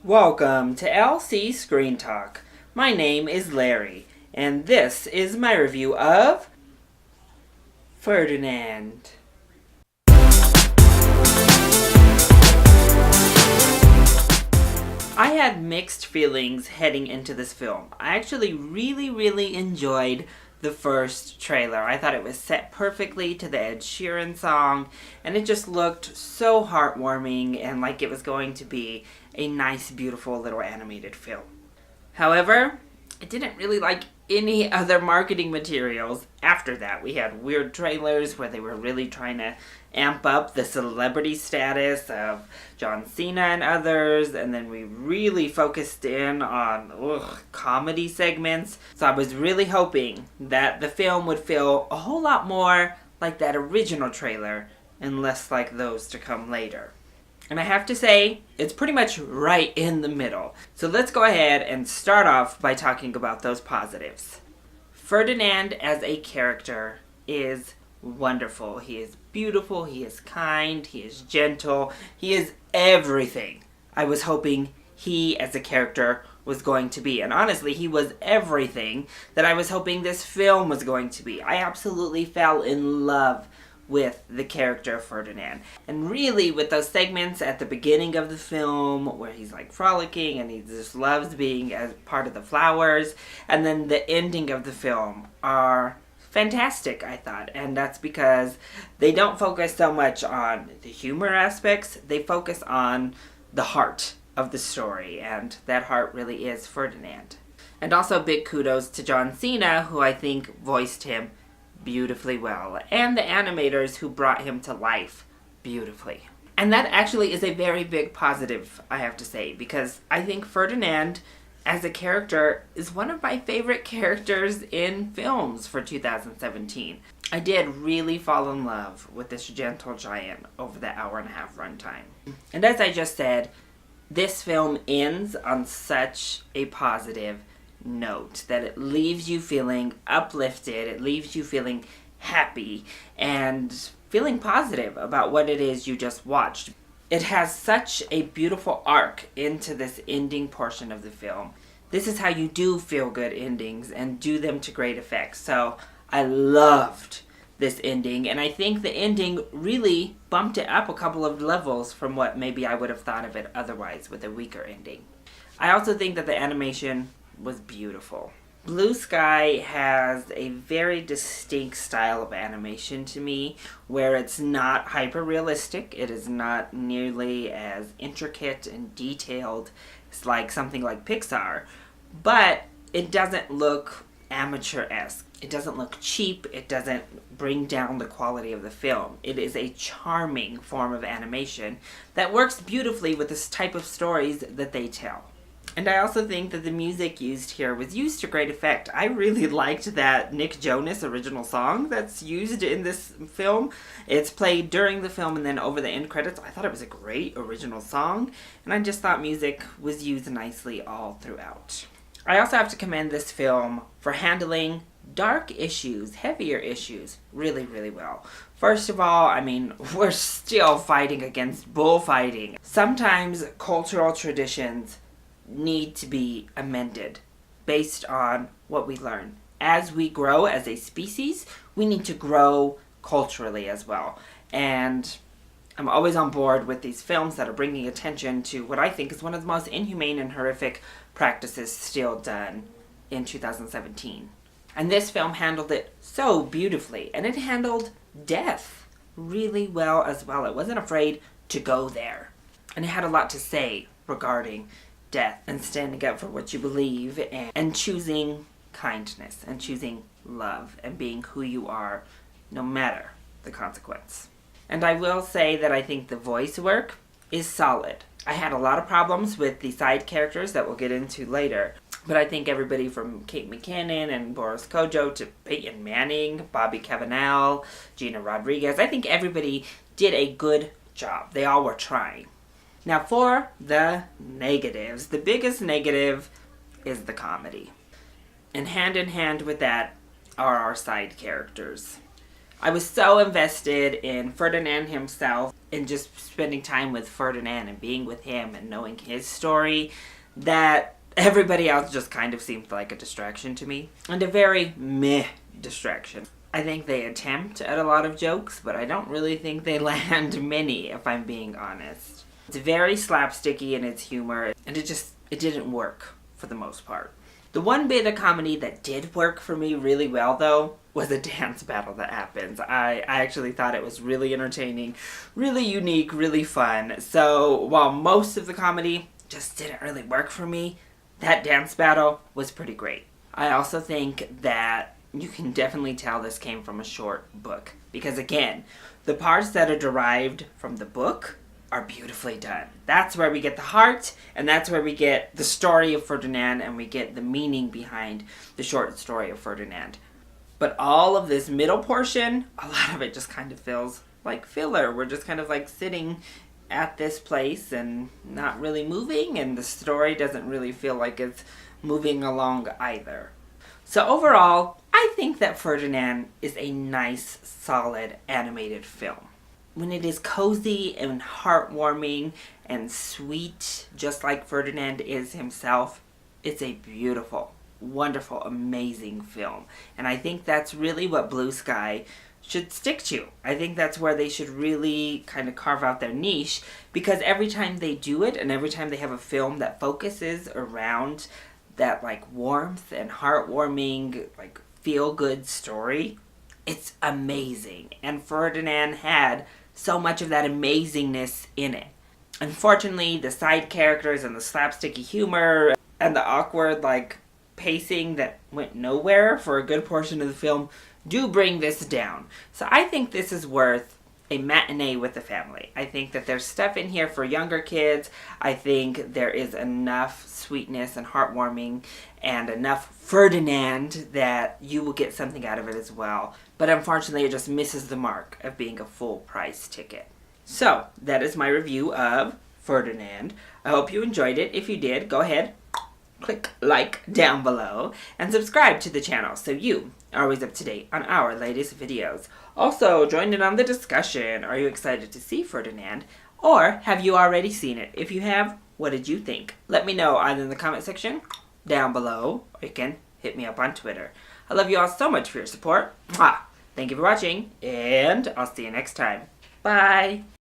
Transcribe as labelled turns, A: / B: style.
A: Welcome to LC Screen Talk. My name is Larry, and this is my review of Ferdinand. I had mixed feelings heading into this film. I actually really enjoyed the first trailer. I thought it was set perfectly to the Ed Sheeran song, and it just looked so heartwarming and like it was going to be a nice, beautiful little animated film. However, I didn't really like any other marketing materials after that. We had weird trailers where they were really trying to amp up the celebrity status of John Cena and others, and then we really focused in on comedy segments. So I was really hoping that the film would feel a whole lot more like that original trailer and less like those to come later. And I have to say, it's pretty much right in the middle. So let's go ahead and start off by talking about those positives. Ferdinand as a character is wonderful. He is beautiful, he is kind, he is gentle, he is everything I was hoping he as a character was going to be. And honestly, he was everything that I was hoping this film was going to be. I absolutely fell in love with the character Ferdinand. And really, with those segments at the beginning of the film where he's like frolicking and he just loves being as part of the flowers, and then the ending of the film are fantastic, I thought. And that's because they don't focus so much on the humor aspects, they focus on the heart of the story, and that heart really is Ferdinand. And also big kudos to John Cena, who I think voiced him beautifully well, and the animators who brought him to life beautifully. And that actually is a very big positive, I have to say, because I think Ferdinand as a character is one of my favorite characters in films for 2017. I did really fall in love with this gentle giant over the hour-and-a-half runtime. And as I just said, this film ends on such a positive note that it leaves you feeling uplifted, it leaves you feeling happy and feeling positive about what it is you just watched. It has such a beautiful arc into this ending portion of the film. This is how you do feel good endings and do them to great effect. So I loved this ending, and I think the ending really bumped it up a couple of levels from what maybe I would have thought of it otherwise with a weaker ending. I also think that the animation was beautiful. Blue Sky has a very distinct style of animation to me, where it's not hyper-realistic, it is not nearly as intricate and detailed as like something like Pixar, but it doesn't look amateur-esque. It doesn't look cheap, it doesn't bring down the quality of the film. It is a charming form of animation that works beautifully with this type of stories that they tell. And I also think that the music used here was used to great effect. I really liked that Nick Jonas original song that's used in this film. It's played during the film and then over the end credits. I thought it was a great original song, and I just thought music was used nicely all throughout. I also have to commend this film for handling dark issues, heavier issues, really well. First of all, I mean, we're still fighting against bullfighting. Sometimes cultural traditions need to be amended based on what we learn. As we grow as a species, we need to grow culturally as well. And I'm always on board with these films that are bringing attention to what I think is one of the most inhumane and horrific practices still done in 2017. And this film handled it so beautifully, and it handled death really well as well. It wasn't afraid to go there. And it had a lot to say regarding death and standing up for what you believe and choosing kindness and choosing love and being who you are no matter the consequence. And I will say that I think the voice work is solid. I had a lot of problems with the side characters that we'll get into later, but I think everybody from Kate McKinnon and Boris Kodjoe to Peyton Manning, Bobby Cannavale, Gina Rodriguez, I think everybody did a good job. They all were trying. Now for the negatives, the biggest negative is the comedy. And hand in hand with that are our side characters. I was so invested in Ferdinand himself and just spending time with Ferdinand and being with him and knowing his story, that everybody else just kind of seemed like a distraction to me. And a very meh distraction. I think they attempt at a lot of jokes, but I don't really think they land many, if I'm being honest. It's very slapsticky in its humor, and it didn't work for the most part. The one bit of comedy that did work for me really well, though, was a dance battle that happens. I actually thought it was really entertaining, really unique, really fun. So while most of the comedy just didn't really work for me, that dance battle was pretty great. I also think that you can definitely tell this came from a short book. Because again, the parts that are derived from the book are beautifully done. That's where we get the heart, and that's where we get the story of Ferdinand, and we get the meaning behind the short story of Ferdinand. But all of this middle portion, a lot of it just kind of feels like filler. We're just kind of like sitting at this place and not really moving, and the story doesn't really feel like it's moving along either. So overall, I think that Ferdinand is a nice, solid animated film. When it is cozy and heartwarming and sweet, just like Ferdinand is himself, it's a beautiful, wonderful, amazing film. And I think that's really what Blue Sky should stick to. I think that's where they should really kind of carve out their niche, because every time they do it and every time they have a film that focuses around that like warmth and heartwarming, like feel-good story, it's amazing. And Ferdinand had so much of that amazingness in it. Unfortunately, the side characters and the slapsticky humor and the awkward like pacing that went nowhere for a good portion of the film do bring this down. So I think this is worth a matinee with the family. I think that there's stuff in here for younger kids. I think there is enough sweetness and heartwarming and enough Ferdinand that you will get something out of it as well. But unfortunately, it just misses the mark of being a full price ticket. So that is my review of Ferdinand. I hope you enjoyed it. If you did, go ahead, click like down below and subscribe to the channel so you are always up to date on our latest videos. Also, join in on the discussion. Are you excited to see Ferdinand? Or have you already seen it? If you have, what did you think? Let me know either in the comment section down below, or you can hit me up on Twitter. I love you all so much for your support. Mwah! Thank you for watching, and I'll see you next time. Bye!